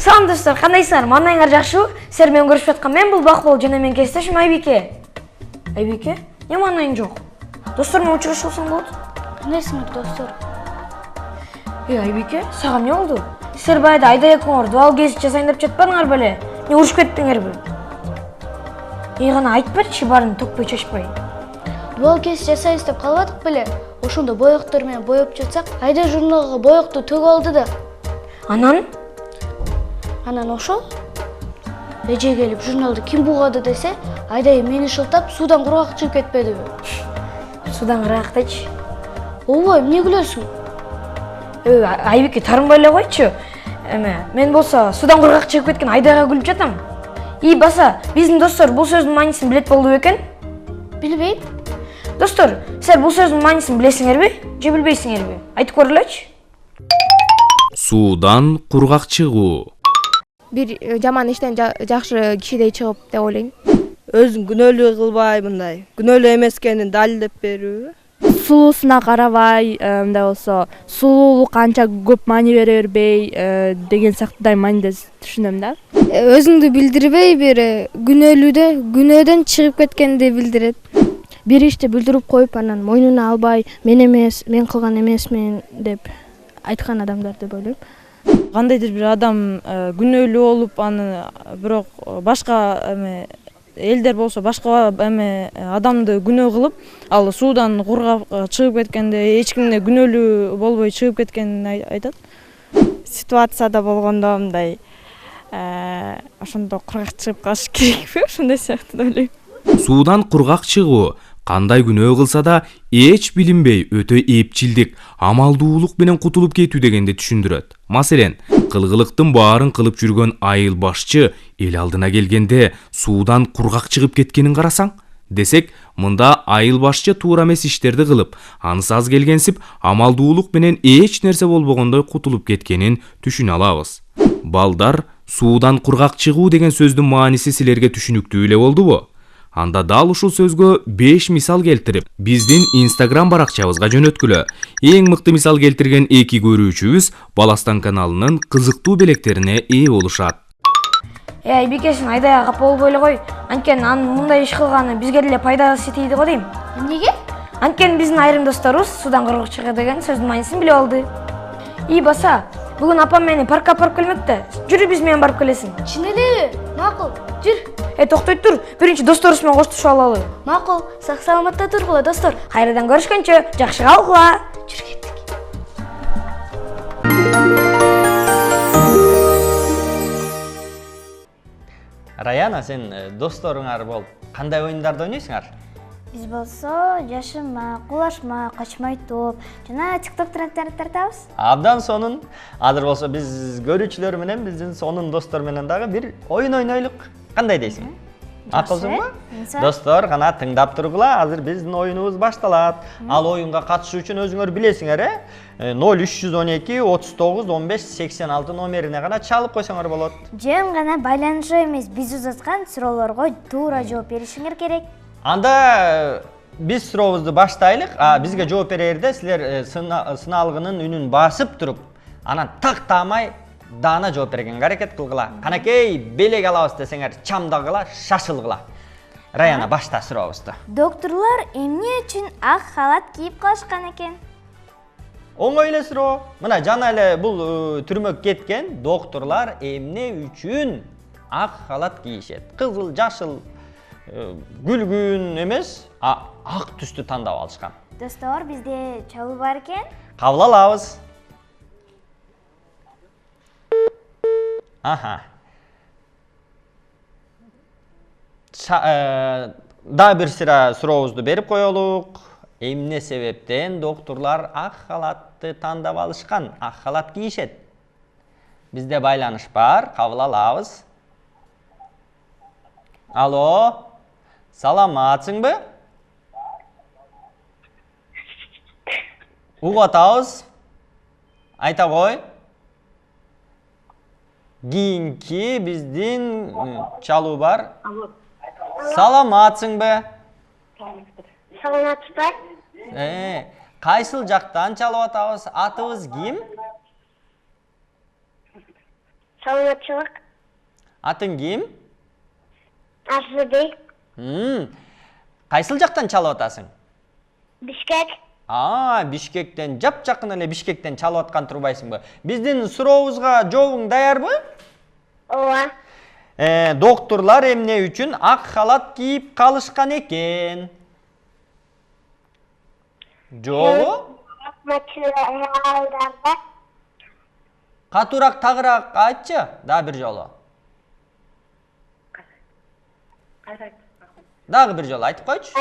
Салам достор, кандайсыңар? Мандайыңар жакшыбы? Силер менен көрүшүп аткан мен бул Бакбол жана менин кесиптешим Айбике. Айбике? Эмне мандайың жок? Достор менен учурашып алсаң болот. Кандайсыңар достор? Айбике, сага эмне болду? Силер баягы Айдай экөөңөр дуал кесип жасайын деп жатпадыңар беле? Эмне урушуп кеттиңерби? Кана айтпачы баарын төкпөй чачпай. Дуал кесип жасайбыз деп калбадык беле? Ошондо боектор менен боеп жатсак, Айдай журналга боекту төгүп алды да. Анан ошол эже келип журналды ким бугады десе, Айдай мени шылтап суудан кургак чыгып кетпедиби? Судан кыргак дечи. Ооба, эмне күлөсүң? Айбике тарынбай эле койчу. Мен болсо судан кургак чыгып кеткен Айдайга күлүп жатам. Баса, биздин достор бул сөздүн маанисин билет болду бекен? Билбейм. Достор, силер бул сөздүн маанисин билесиңерби же билбейсиңерби? Айтып көрөлөчү. Суудан кургак чыгуу. Бир жаман иштен жакшы кишидей чыгып деп ойлойм. Өзүн күнөөлүү кылбай мындай күнөөлүү эмес экенин далилдеп берүү. Сулуусуна карабай, мындай болсо, сулуулук канча көп маани бере бербей деген сыяктуу мааниде түшүнөм да. Өзүңдү билдирбей бир күнөөдөн чыгып кеткенди билдирет. Бир ишти билдирип коюп, анан мойнуна албай, мен эмес, мен кылган эмесмин деп айткан адамдар деп ойлойм. Кандайдыр бир адам күнөөлүү болуп, аны бирок башка элдер болсо башка адамды күнөө кылып, ал суудан кургап чыгып кеткенде эч кимде күнөөлүү болбой чыгып кеткенин айтат. Ситуацияда болгондо мындай ошондо кургак чыгып калыш керекпи? Ошондой сыяктуу деп ойлойм. Суудан кургак чыгуу кандай күнөө кылса да эч билинбей өтө эпчилдик, амалдуулук менен кутулуп кетүү дегенди түшүндүрөт. Маселен, кылгылыктын баарын кылып жүргөн айыл башчы эл алдына келгенде суудан кургак чыгып кеткенин карасаң, десек, мында айыл башчы туура эмес иштерди кылып, ансыз келгенсип, амалдуулук менен эч нерсе болбогондой кутулуп кеткенин түшүнө алабыз. Балдар, суудан кургак чыгуу деген сөздүн мааниси силерге түшүнүктүү эле болдубу? Анда дал ушул сөзгө 5 мисал келтирип, биздин Instagram баракчабызга жөнөткүлө. Эң мыкты мисал келтирген 2 көрүүчүбүз Баластан каналынын кызыктуу белектерине ээ болушат. Айбикесин Айдайга капа болбой эле кой. Анткени анын мындай иш кылганы бизге деле пайдасы тийди го дейм. Эмнеге? Анткени биздин айрым досторубуз суудан кургак чыгуу деген сөздүн маанисин билип алды. Баса, бүгүн апам мени паркка барып келмекте. Жүрү биз менен барып келесиң. Чын элеби? Макул, жүр. Токтой тур, биринчи досторубуз менен коштошуп алалы. Макул, сак-саламатта тургула достор. Кайрадан көрүшкөнчө, жакшы калгыла. Жүр кеттик. Раяна, сен досторуңар болуп кандай оюндарды ойнойсуңар? Биз болсо жашынма, кулашма, качмай топ жана TikTok трендтерди тартабыз. Абдан сонун. Азыр болсо биз көрүүчүлөр менен биздин сонун достор менен дагы бир оюн ойнойлук. Кандай дейсиң? Акылсыңбы? Достор, кана тыңдап тургула. Азыр биздин оюнубуз башталат. Ал оюнга катышуу үчүн өзүңөр билесиңер, 0312 39 15 86 номерине гана чалып койсоңор болот. Жөн гана байланышуу эмес, биз узаткан суроолорго туура жооп беришиңер керек. Анда биз сурообузду баштайлык. Бизге жооп берерде силер сыналгынын үнүн басып туруп, анан тактамай даана жооп бергенге аракет кылгыла. Канакей белек алабыз десеңер, чамдагыла, шашылгыла. Раяна, башта сурообузду. Докторлор эмне үчүн ак халат кийип калышкан экен? Оңой эле суроо. Мына жана эле бул түрмөк кеткен докторлор эмне үчүн ак халат кийишет? Кызыл, жашыл, гүлгүн эмес, ак түстү тандап алышкан. Достор, бизде чалуу бар экен. Кабыл алабыз. Да бир сыра сурообузду берип коелук. Эмне себептен докторлор ак халатты тандап алышкан, ак халат кийишет? Бизде байланыш бар, кабыл алабыз. Алло, саламатсыңбы? Угуп атабыз. Айта кой. Кийинки биздин чалуу бар. Саламатсыңбы? Саламатсызбы? Кайсыл жактан чалып атабыз? Атыбыз ким? Саламатчылык. Атың ким? Арзыбек. Кайсыл жактан чалып атасың? Бишкек. Бишкектен, жакын эле Бишкектен чалып аткан турбайсыңбы? Биздин сурообузга жообуң даярбы? Ооба. Доктурлар эмне үчүн ак халат кийип калышкан экен? Жообу? Материалдарда. Катуураак тагыраак айтчы, дагы бир жолу. Дагы бир жолу айтып койчу.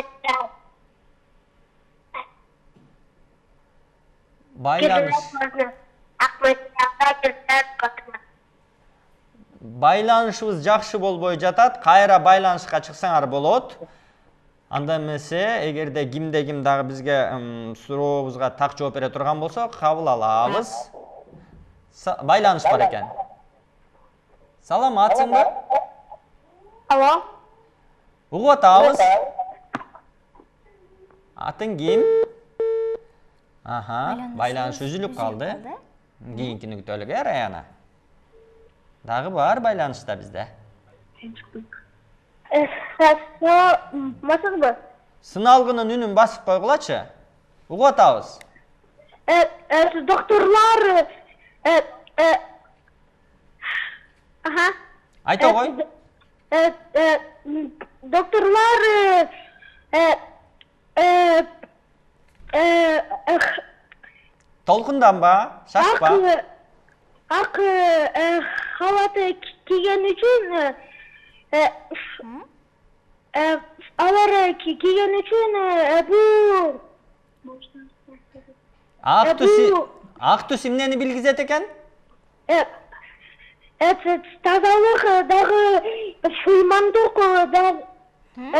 Байланышыбыз жакшы болбой жатат, кайра байланышка чыксаңар болот. Анда эмесе, эгерде кимде ким дагы бизге сурообузга так жооп бере турган болсо, кабыл алабыз. Байланыш бар экен. Саламатсыңбы? Алло. Угуп атабыз. Атың ким? Байланыш үзүлүп калды. Кийинкини күтөлүк, Раяна. Дагы бар байланышта бизде. Масылбы? Сыналгынын үнүн басып койгулачы. Угуп атабыз. Доктурлар Айта кой. Доктурлар Толкунданба, шашпа. Ак халаты кийген үчүн алар кийген үчүн бул Ак түс эмнени билгизет экен? Тазалык дагы суймандык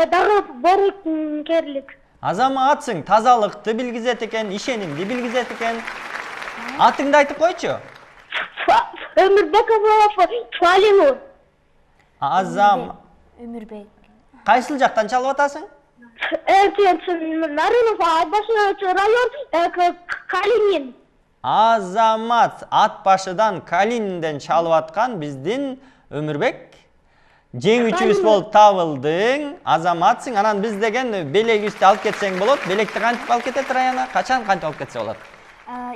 дагы боркерлик. Азаматсың, тазалыкты билгизет экен, ишенимди билгизет экен. Атыңды айтып койчу. Өмүрбекова Фалиму. Өмүрбек. Кайсыл жактан чалып атасың? Нарынов Атбашы район Калинин. Азамат Атбашыдан Калининден чалып аткан биздин Өмүрбек. Жеңүүчүбүз болуп табылдың. Азаматсың, анан биз деген белегибизди алып кетсең болот. Белекти кантип алып кетет Раяна? Качан кантип алып кетсе болот?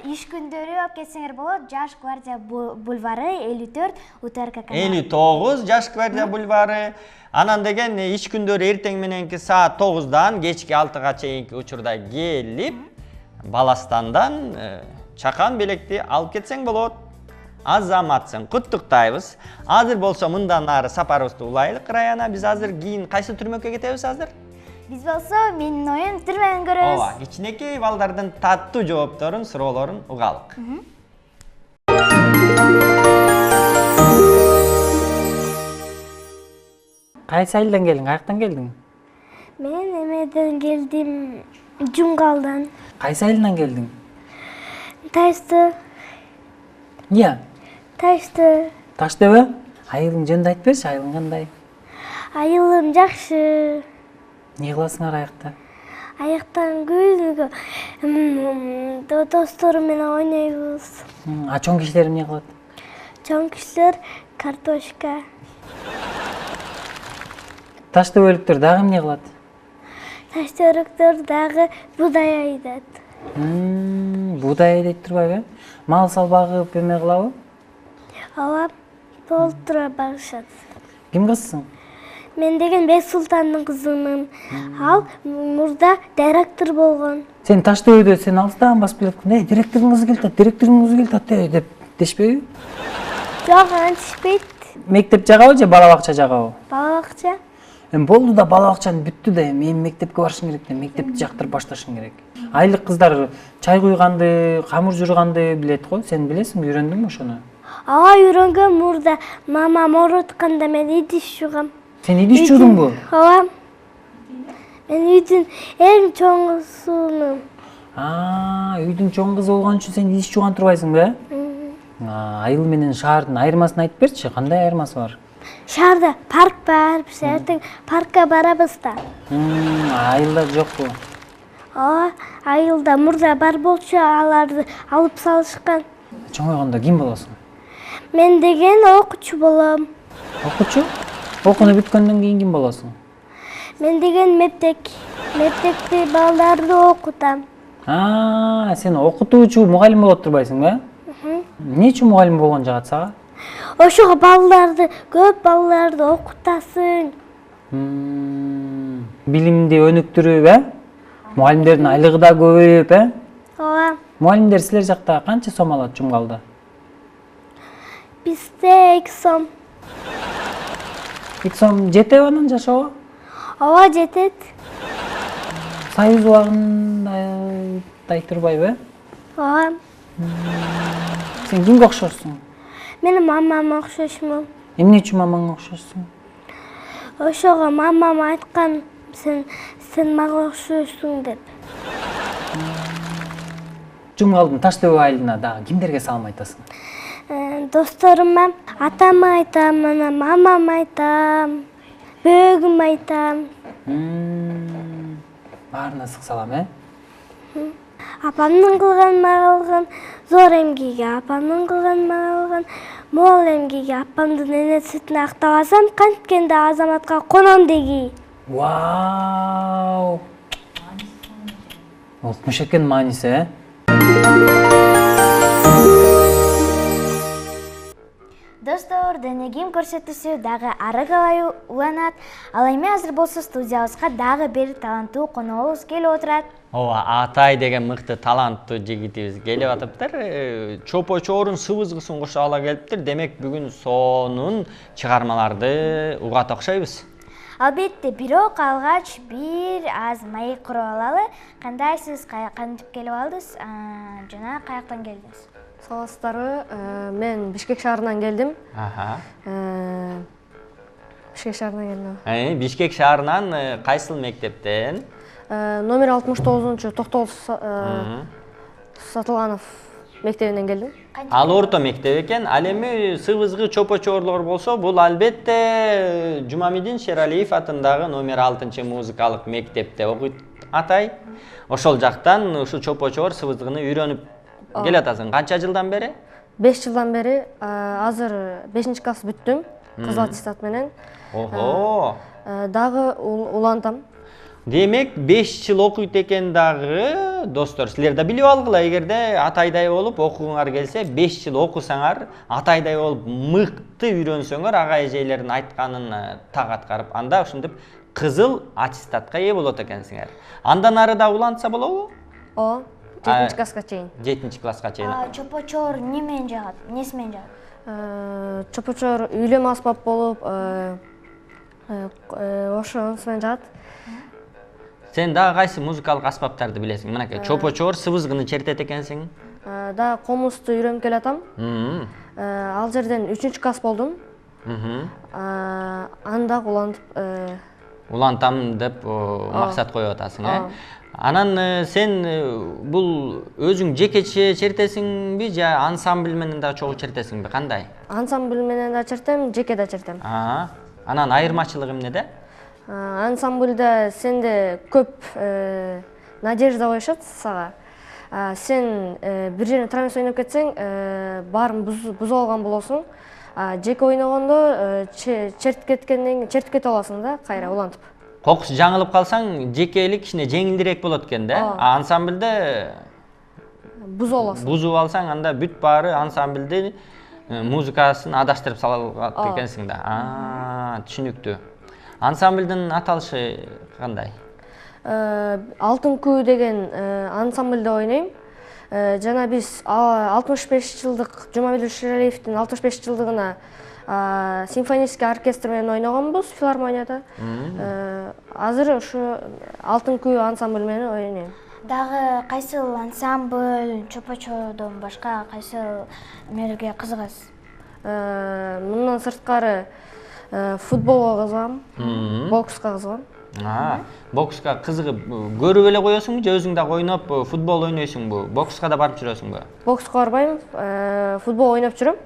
Иш күндөрү алып кетсеңер болот. Жаш гвардия бульвары 54 Утарка каналы. 59 Жаш гвардия бульвары. Анан деген иш күндөрү эртең мененки саат 9-дан кечки 6-га чейинки учурда келип, Баластандан чакан белекти алып кетсең болот. Азаматсың, куттуктайбыз. Азыр болсо мындан ары сапарыбызды улайлык, Раяна. Биз азыр кийин кайсы түрмөккө кетебиз азыр? Биз болсо менин оюн түрмөнү көрөбүз. Ооба, кичинекей балдардын таттуу жоопторун, суроолорун угалык. Кайсы айылдан келдиң, каяктан келдиң? Мен эмеден келдим, Жунгалдан. Кайсы айылдан келдиң? Ташты. Эмне? Ташты. Таштыбы? Айылың жөнүндө айтып берчи, айылың кандай? Айылым жакшы. Эмне кыласыңар аякта? Аяктан күлгө досторум менен ойнойбуз. А чоң кишилер эмне кылат? Чоң кишилер картошка. Ташты өлүктөр дагы эмне кылат? Ташты өлүктөр дагы буудай айдат. Буудай айдайт турбайбы? Мал сал багып эме кылабы? Ооба, толтура багышат. Ким кызсың? Мен деген Бек Султандын кызымын. Ал мурда директор болгон. Сен ташты өйдө сен алыстан басып келаткан. Директордун кызы келатат, директордун кызы келатат деп дешпейби? Жок, антишпейт. Мектеп жагабы же бала бакча жагабы? Бала бакча. Болду да бала бакчаны бүттү да, мен мектепке барышым керек да, мектепти жактырып башташым керек. Айлык кыздар чай куйганды, камыр журганды билет го. Сен билесиңби, үйрөндүңбү ошону? Ага, үйрөнгөм мурда. Мамам оорутканда мен идиш жугам. Сен идиш жудуңбу? Ооба. Мен үйдүн эң чоңусумун. Үйдүн чоң кызы болгон үчүн сен идиш жуган турбайсыңбы? Айыл менен шаардын айырмасын айтып берчи, кандай айырмасы бар? Шаарда парк бар, биз эртең паркка барабыз да. Айылда жокпу? Ооба, айылда мурда бар болчу, аларды алып салышкан. Чоңойгондо ким болосуң? Мен деген окуучу болом. Окуучу? Окууну бүткөндөн кийин ким болосуң? Мен деген мектепти балдарды окутам. Сен окутуучу, мугалим болуп турбайсыңбы? Эмне үчүн мугалим болгон жагат сага? Ошого көп балдарды окутасың. Билимди өнүктүрүп, мугалимдердин айлыгы да көбөйүп, Ооба. Мугалимдер силер жакта канча сом алат жумгалда? Бизде 2 сом. 2 сом жетеби анан жашоого? Ооба, жетет. Союз убагында турбайбы? Ооба. Сен кимге окшошсуң? Мен мамама окшошмун. Эмне үчүн мамаңа окшошсуң? Ошого мамам айткан, сен мага окшойсуң деп. Жумгалдын Таштөбө айылына дагы кимдерге салам айтасың? Досторума, атама айтам, мамама айтам, бөөгүм айтам. Баарына ысык салам, Апамдын кылган мага кылган, зор эмгеги апамдын кылган мага кылган, мол эмгеги апамдын эне сүтүн актабасам, канткенде Азаматка коном деги. Вау! Олтмуш экен мааниси, Достор, денегим көрсөтүүсү дагы ары калай уланат. Ал эми азыр болсо студиябызга дагы бир таланттуу коногубуз келип отурат. Ооба, Атай деген мыкты таланттуу жигитибиз келип атыптыр. Чопо Чорун сыбызгысын кошо ала келиптир. Демек бүгүн сонун чыгармаларды угат окшойбуз. Албетте, бирок алгач бир аз маек куруп алалы. Кандайсыз, кантип келип алдыңыз жана каяктан келдиңиз? Саламатсыздарбы? Мен Бишкек шаарынан келдим. Бишкек шаарынан келдим. Бишкек шаарынан кайсыл мектептен? Номер 69-чу Токтогул Сатылганов мектебинен келдим. Ал орто мектеп экен. Ал эми сыбызгы чопо чорлор болсо, бул албетте Жумамидин Шералиев атындагы номер 6-чы музыкалык мектепте окуйт Атай. Ошол жактан ушу чопо чор сыбызгыны үйрөнүп келатасың. Канча жылдан бери? 5 жылдан бери. Азыр 5-класс бүттүм. Кызыл аттестат менен. Ого. Дагы улантам. Демек 5 жыл окуйт экен дагы, достор, силер да билип алгыла, эгерде Атайдай болуп окугуңар келсе, 5 жыл окусаңар, Атайдай болуп мыкты үйрөнсөңөр, ага эжелердин айтканын так аткарып, анда ушинтип кызыл аттестатка ээ болот экенсиңер. Андан ары да улантса болобу? Ооба, 7-класска чейин. 7-класска чейин. Чопо-чор немен жагат? Неси менен жагат? Чопо-чор үйлөм аспап болуп, ошонусу менен жагат. Сен дагы кайсы музыкалык аспаптарды билесиң? Мынакей чопо-чор сыбызгыны чертет экенсиң. Да комусту үйрөнүп келатам. Ал жерден 3-класс болдум. Анда улантып улантам деп максат коюп атасың, Анан сен бул өзүң жекече чертесиңби же ансамбль менен да чогуу чертесиңби? Кандай? Ансамбль менен да чертем, жеке да чертем. Анан айырмачылыгы эмнеде? Ансамбльда сенде көп надежда коюшат сага. Сен бир жерин трамвайс ойноп кетсең, баарын бузуп алган болосуң. Жеке ойногондо чертип кетип аласың да, кайра улантып. Кокус жаңылып калсаң, жекелик кичине жеңилдирээк болот экен да. Ансамбльде бузуп аласың. Бузуп алсаң, анда бүт баары ансамбльдин музыкасын адаштырып салат экенсиң да. Түшүнүктүү. Ансамбльдин аталышы кандай? Алтын күү деген ансамбльде ойнойм. Жана биз 65 жылдык Жумамидин Шералиевдин 65 жылдыгына симфонический оркестр менен ойногонбуз филармонияда. Азыр ушу Алтын күү ансамбль менен ойнойм. Дагы кайсыл ансамбль, чопо-чордон башка кайсыл эмелерге кызыгасыз? Мындан сырткары футболго кызыгам, бокска кызыгам. Бокска кызыгып көрүп эле коесуңбу же өзүң дагы ойноп футбол ойнойсуңбу? Бокска да барып жүрөсүңбү? Бокска барбайм, футбол ойноп жүрөм,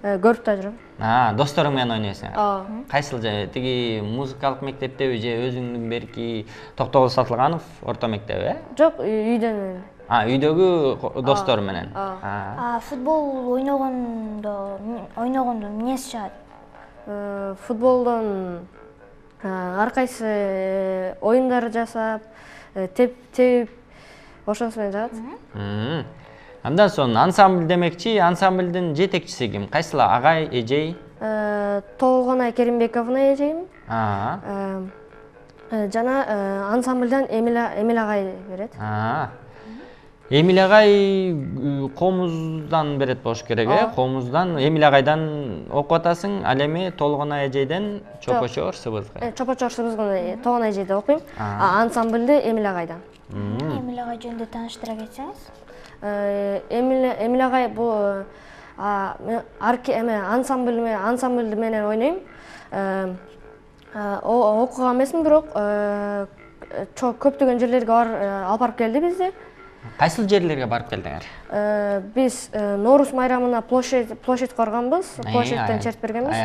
көрүп да жүрөм. Досторуң менен ойнойсуң? Кайсыл же тиги музыкалык мектептеби же өзүңдүн берки Токтогул Сатылганов орто мектеби? Жок, үйдөн. Үйдөгү достор менен. Футбол ойногондо эмнеси жагат? Футболдон ар кайсы оюндар жасап, тепип ошонусу менен жагат. Андан соң ансамбль демекчи, ансамбльдин жетекчиси ким? Кайсылар агай, эжей? Толгонай Керимбековна эжейим. Жана ансамбльдан Эмил агай берет. Эмил агай Комуздан берет болуш керек, Комуздан Эмил агайдан окуп атасың, ал эми Толгонай эжейден Чопочор Сыбызгы. Чопочор Сыбызгыны Толгонай эжейде окуйм, ансамбльды Эмил агайдан. Эмил агай жөнүндө тааныштыра кетсеңиз? Эмил агай бул ансамбль менен ойнойм. Окуган эмесмин, бирок көптөгөн жерлерге алып барып келди бизди. Кайсыл жерлерге барып келдиңер? Биз Нооруз майрамына площадь коргонбуз, площадьтен чертип бергенбиз.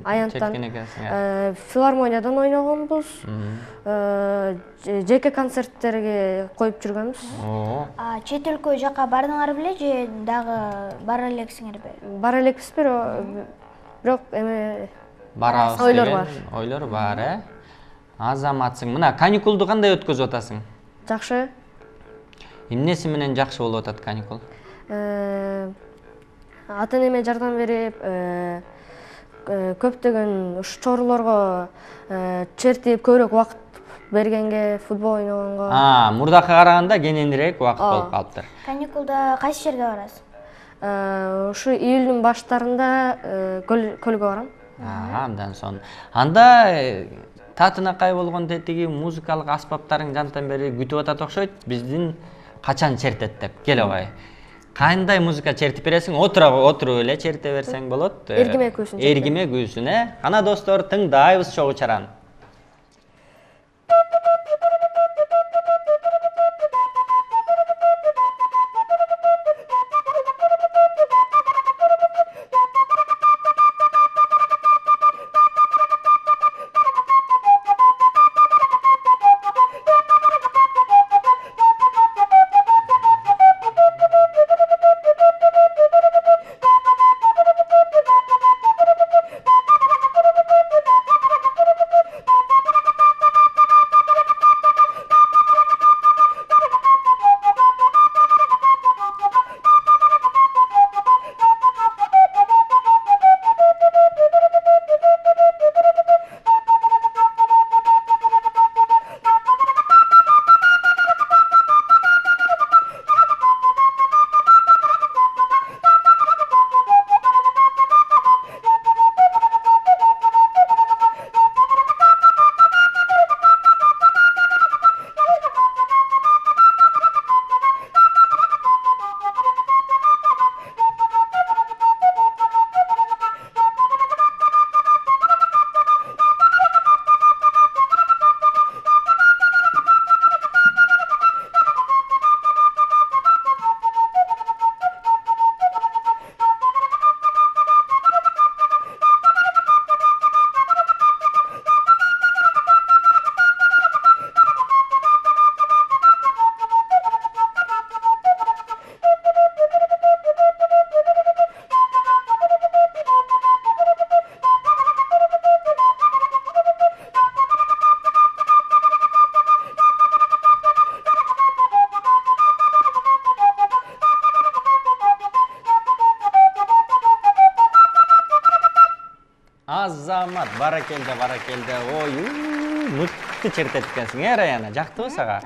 Аянттан черткен экенсиң. Филармониядан ойногонбуз. Жеке концерттерге коюп жүргөнбүз. Чет өлкө жака бардыңар беле же дагы бара элексиңерби? Бара элекпиз, бирок барабыз деген ойлор бар, Азаматсың. Мына каникулду кандай өткөзүп атасың? Жакшы. Эмнеси менен жакшы болуп атат каникул? Ата-энеме жардам берип, көптөгөн чорлорго чертип, көбүрөөк убакыт бергенге, футбол ойногонго. Мурдакы караганда кененирээк убакыт болуп калыптыр. Каникулда кайсы жерге барасыз? Ушу июлдун баштарында көлгө барам. Андан соң. Анда татынакай болгон тетиги музыкалык аспаптарың жантан бери күтүп атат окшойт. Биздин качан чертет деп. Келебай. Кандай музыка чертип бересиң? Отуруп эле черте берсең болот. Эргиме күүсүн. Эргиме күүсүн, Кана достор, тыңдайбыз чогуу чаран. Азамат, баракелде. Ой, мыкты чертет экенсиң, Раяна, жактыбы сага?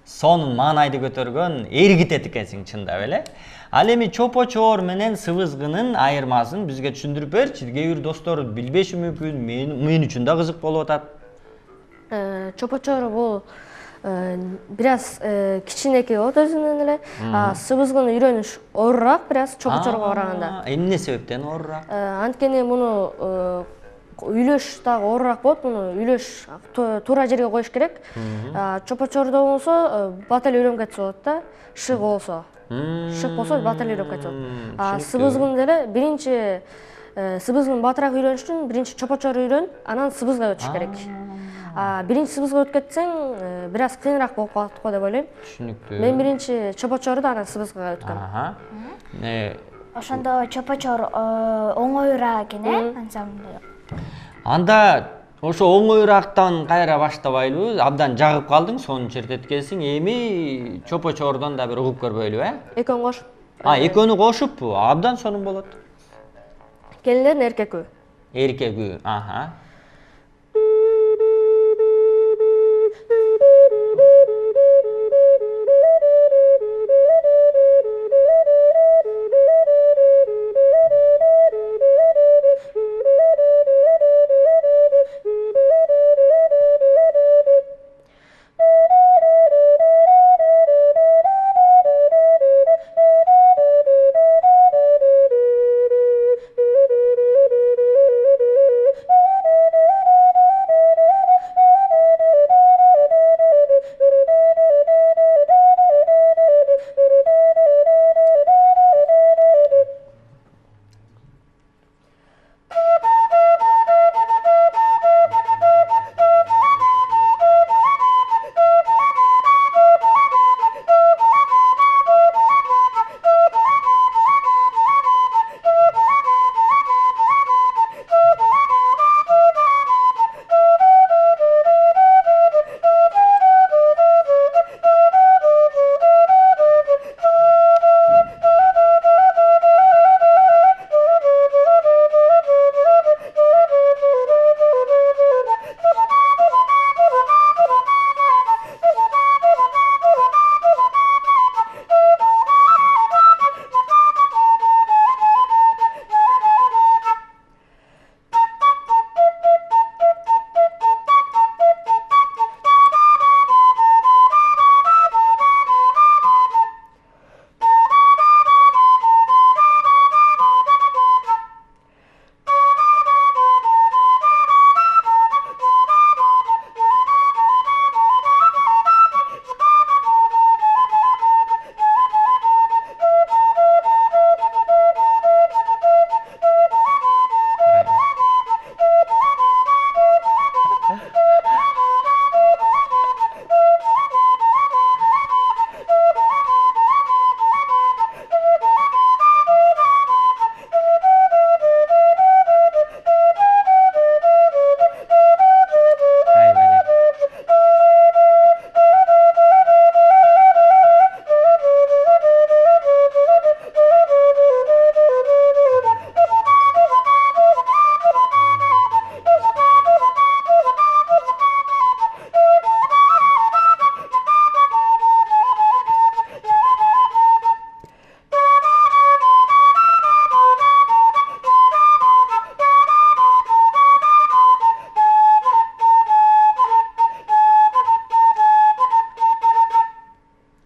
Сонун маанайды көтөргөн эргитет экенсиң, чындап эле. Ал эми Чопочор менен Сыбызгынын айырмасын бизге түшүндүрүп берчи. Кээ бир достор билбеши мүмкүн, мен үчүн да кызык болуп атат. Чопочор бул бир аз кичинекей болот өзүнөн эле. Сыбызгыны үйрөнүш оорураак, бир аз Чопочорго караганда. Эмне себептен оорураак? Анткени муну үйлөш дагы оорураак болот, муну үйлөш туура жерге коюш керек. Чопочордо болсо батал үйрөнүп кетсе болот да, шык болсо. Шык болсо батал үйрөнүп кетсе болот. Сыбызгын деле биринчи Сыбызгын батыраак үйрөнүш үчүн биринчи Чопочор үйрөнүп, анан Сыбызга өтүш керек. Биринчи сыбызга өтүп кетсең, бир аз кыйыныраак болуп калат го деп ойлойм. Түшүнүктүү. Мен биринчи чопочорду анан сыбызгага өткөм. Ошондо чопочор оңоюраак экен, ансамбль. Анда ошо оңоюраактан кайра баштабайлыбы? Абдан жагып калдың, сонун чертеткенсиң. Эми чопочордон да бир угуп көрбөйлүбү, Экөөнү кошуп. Экөөнү кошуппу? Абдан сонун болот. Келиндердин эркекү. Эркекү,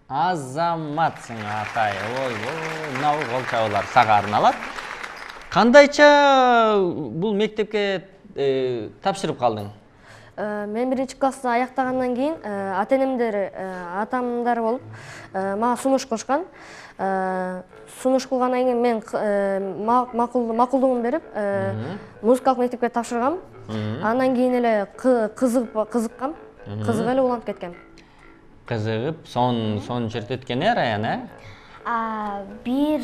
Азаматсың атай. Мына кол чабуулар сага арналат. Кандайча бул мектепке тапшырып калдың? Мен биринчи классты аяктагандан кийин ата-энемдер, атамдар болуп мага сунуш кылышкан. Сунуш кылгандан кийин мен макулдугун берип, музыкалык мектепке тапшыргам. Андан кийин эле кызыккам, кызыгып эле уланып кеткем. Кызыгып, сон чертеткен Раян, Бир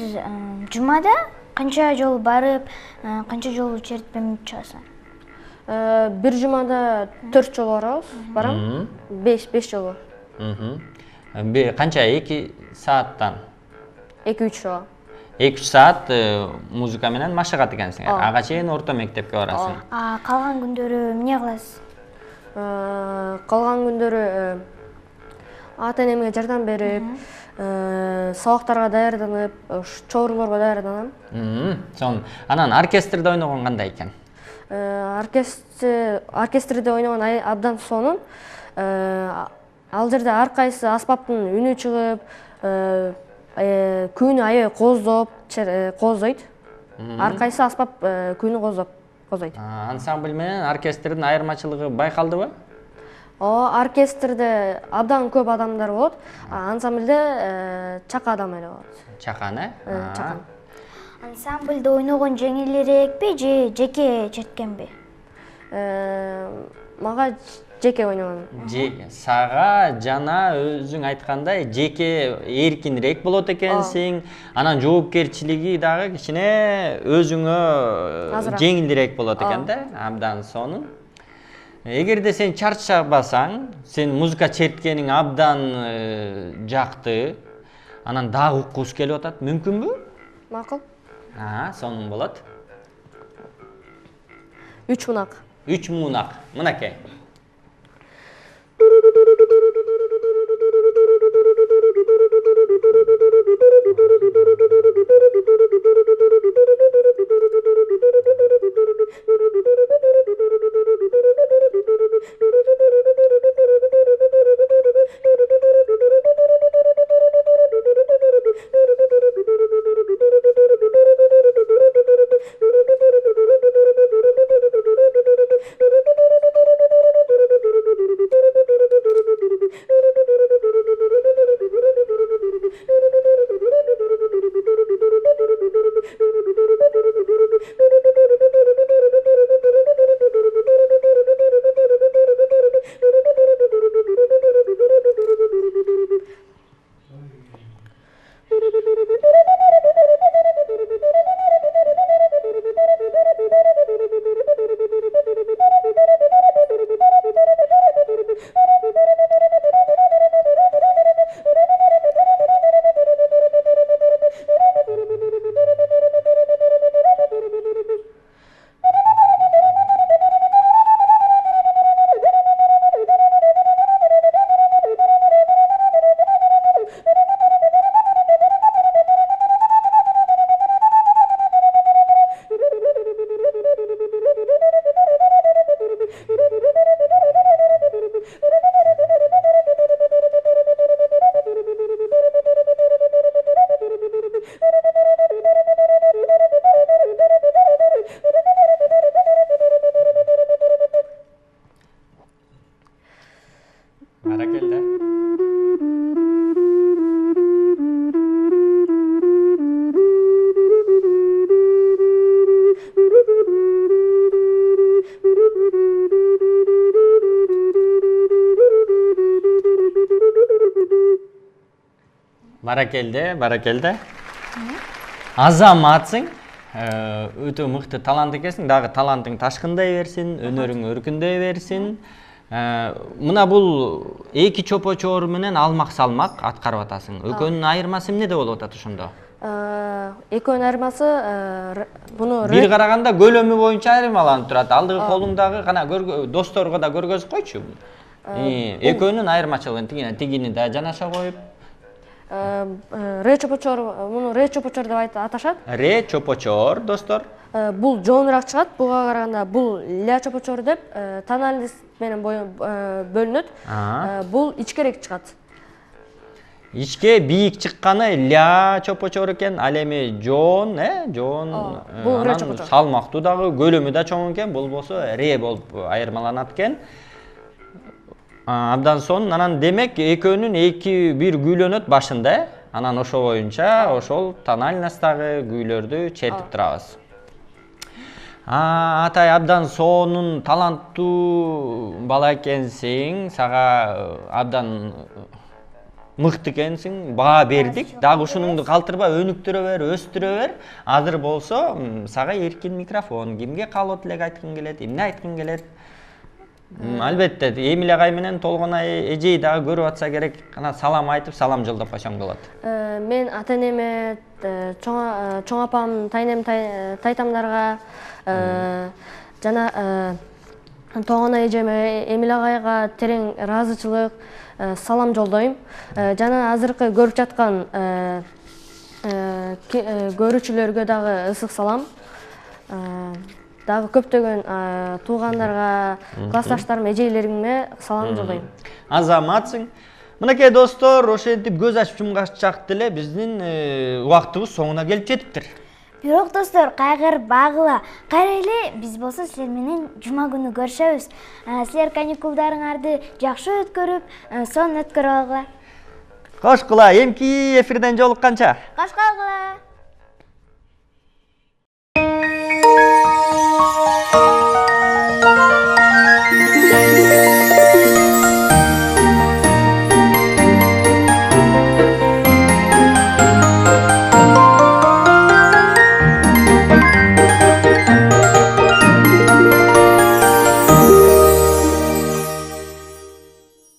жумада канча жолу барып, канча жолу чертпем чыгасың? Бир жумада 4 жолу барам, 5 жолу. Канча 2 сааттан? 2-3 жолу. 2-3 саат музыка менен машыгат экенсиң. Ага чейин орто мектепке барасың. Калган күндөрү эмне кыласыз? Калган күндөрү ата-энемге жардам берип, сабактарга даярданып, чогрулорго даярданам. Анан оркестрде ойногон кандай экен? Оркестрде ойногон абдан сонун. Ал жерде ар кайсы аспаптын үнү чыгып, күүнү аябай кооздойт. Ар кайсы аспап күүнү кооздойт. Ансамбль менен оркестрдин айырмачылыгы байкалдыбы? Оркестрде абдан көп адамдар болот, ансамбльде чакан адам эле болот. Чакан, Чакан. Ансамбльде ойногон жеңилирээкпи же жеке черткенби? Мага жеке ойногон. Сага жана өзүң айткандай жеке эркинирээк болот экенсиң, анан жоопкерчилиги дагы кичине өзүңө жеңилирээк болот экен да, абдан сонун. Эгерде сен чарчабасаң, сен музыка черткениң абдан жакты, анан дагы уккубуз келип атат, мүмкүнбү? Макул. Сонун болот. 3 мунак. 3 мунак. Мынакей. Barakalla. Barakelde. Азаматсың, өтө мыкты талант экенсиң, дагы талантың ташкындай берсин, өнөрүң өркүндөй берсин. Мына бул эки чопочор менен алмак салмак аткарып атасың. Экөөнүн айырмасы эмнеде болуп атат ошондо? Экөөнүн айырмасы буну бир караганда көлөмү боюнча айырмаланып турат. Алдыгы колуңдагы гана досторго да көргөзүп койчу. Экөөнүн айырмачылыгын тигини да жанаша коюп. Ре чопочор, муну ре чопочор деп аташат. Ре чопочор, достор. Бул жоонураак чыгат, буга караганда бул ля чопочор деп тональность менен бөлүнөт. Бул ичкерээк чыгат. Ичке бийик чыкканы ля чопочор экен, ал эми жоон, бул ре чопочор. Салмактуу дагы, көлөмү да чоң экен, бул болсо ре болуп айырмаланат экен. Абдан сонун, анан демек экөөнүн бир күүлөнөт башында, анан ошо боюнча ошол тональносттагы күүлөрдү чертип турабыз. Атай абдан сонун, таланттуу бала экенсиң, сага абдан мыкты экенсиң, баа бердик. Дагы ушунуңду калтырбай өнүктүрө бер, өстүрө бер. Азыр болсо сага эркин микрофон, кимге каалоо тилек айткың келет, эмне айткың келет? Албетте, Эмиль агай менен Толгонай эжей дагы көрүп атса керек, кана салам айтып, салам жолдоп койсоң болот. Мен ата-энеме, чоң апам, тайнем, тайтамдарга, жана Толгонай эжеме, Эмиль агайга терең ыраазычылык, салам жолдойм. Жана азыркы көрүп жаткан көрүүчүлөргө дагы ысык салам. Дагы көптөгөн туугандарга, классташтарым, эжейлериме салам жолдойм. Азаматсың. Мынакей достор, ошентип көз ачып жумгачак деле биздин убактыбыз соңуна келип жетиптир. Бирок достор, кайгырбагыла. Кайрайлы, биз болсо силер менен жума күнү көрүшөбүз. Силер каникулдарыңарды жакшы өткөрүп, сонун өткөрүп алгыла. Кош кыла, эмки эфирден жолукканча. Кош калгыла.